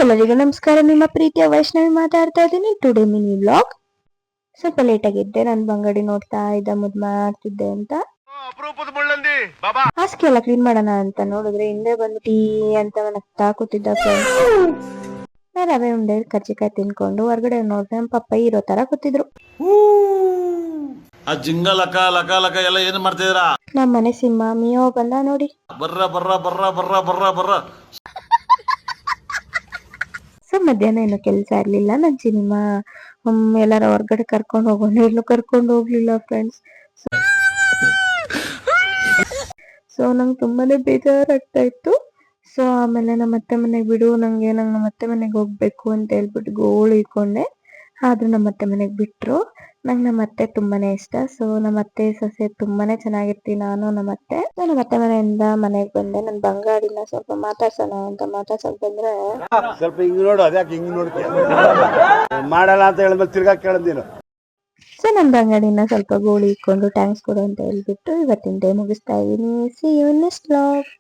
ಎಲ್ಲರಿಗೂ ನಮಸ್ಕಾರ. ನಿಮ್ಮ ಪ್ರೀತಿಯ ವೈಷ್ಣವಿ ಮಾತಾಡ್ತಾ ಇದ್ದೀನಿ. Today mini vlog. ಸ್ವಲ್ಪ ಲೇಟ್ ಆಗಿದ್ದೆ. ನಾನು ಬಂಗಡಿ ನೋಡ್ತಾ ಇದ್ದ, ಮುದ್ ಮಾಡ್ತಿದ್ದೆ ಅಂತ ಹಾಸಿಗೆ ಎಲ್ಲ ಕ್ಲೀನ್ ಮಾಡೋಣ ಅಂತ ನೋಡಿದ್ರೆ ಹಿಂದೆ ಬಂದು ಟೀ ಅಂತ ನಗ್ತಾ ಕೂತಿದ್ದ ಫ್ರೆಂಡ್ಸ್. ನಾನು ರವೆ ಉಂಡೆ ಕರ್ಜಿಕಾಯಿ ತಿನ್ಕೊಂಡು ಹೊರಗಡೆ ನೋಡಿದ್ರೆ ನಮ್ಮ ಪಪ್ಪ ಇರೋ ತರ ಕೂತಿದ್ರು. ನಮ್ಮ ಮನೆ ಸಿಂಹ ಮಿಯೋ ಬಂದ ನೋಡಿ. ಸೊ ಮಧ್ಯಾಹ್ನ ಏನು ಕೆಲಸ ಇರ್ಲಿಲ್ಲ. ನನ್ ಸಿನಿಮಾ ಎಲ್ಲಾರ ಹೊರಗಡೆ ಕರ್ಕೊಂಡು ಹೋಗೋಣ, ಎಲ್ಲೂ ಕರ್ಕೊಂಡು ಹೋಗ್ಲಿಲ್ಲ ಫ್ರೆಂಡ್ಸ್. ಸೊ ನಂಗೆ ತುಂಬಾನೇ ಬೇಜಾರಾಗ್ತಾ ಇತ್ತು. ಸೊ ಆಮೇಲೆ ನಮ್ಮ ಅತ್ತೆ ಮನೆಗೆ ಬಿಡು, ನಂಗೆ ನಮ್ಮ ಅತ್ತೆ ಮನೆಗೆ ಹೋಗ್ಬೇಕು ಅಂತ ಹೇಳ್ಬಿಟ್ಟು ಗೋಳು ಇಟ್ಕೊಂಡೆ. ಆದ್ರೂ ನಮ್ಮ ಅತ್ತೆ ಮನೆಗೆ ಬಿಟ್ರು. ನಂಗೆ ನಮ್ಮ ಅತ್ತೆ ತುಂಬಾನೇ ಇಷ್ಟ. ಸೊ ನಮ್ಮ ಅತ್ತೆ ಸೊಸೆ ತುಂಬಾನೇ ಚೆನ್ನಾಗಿರ್ತೀನಿ ನಾನು ನಮ್ಮ ಅತ್ತೆ. ನಮ್ಮ ಅತ್ತೆ ಮನೆಯಿಂದ ಮನೆಗೆ ಬಂದೆ. ನನ್ನ ಬಂಗಾಡಿನ ಸ್ವಲ್ಪ ಮಾತಾಡ್ಸೋಣ ಅಂತ ಮಾತಾಡ್ಸಕ್ ಬಂದ್ರೆ ಸ್ವಲ್ಪ ಹಿಂಗ್ ನೋಡು, ಅದ್ಯಾಕೆ ಹಿಂಗ್ ನೋಡ್ತೀಯ ಮಾಡಲ್ಲ ಅಂತ ಹೇಳಿದ್ಮೇಲೆ ತಿರ್ಗಾ ಕೇಳಿದ್ದೀನು. ಸೊ ನನ್ನ ಬಂಗಾಡಿನ ಸ್ವಲ್ಪ ಗೋಳಿ ಇಟ್ಕೊಂಡು ಥ್ಯಾಂಕ್ಸ್ ಕೊಡು ಅಂತ ಹೇಳ್ಬಿಟ್ಟು ಇವತ್ತಿನ ಡೇ ಮುಗಿಸ್ತಾ ಇದೀನಿ. See you next vlog.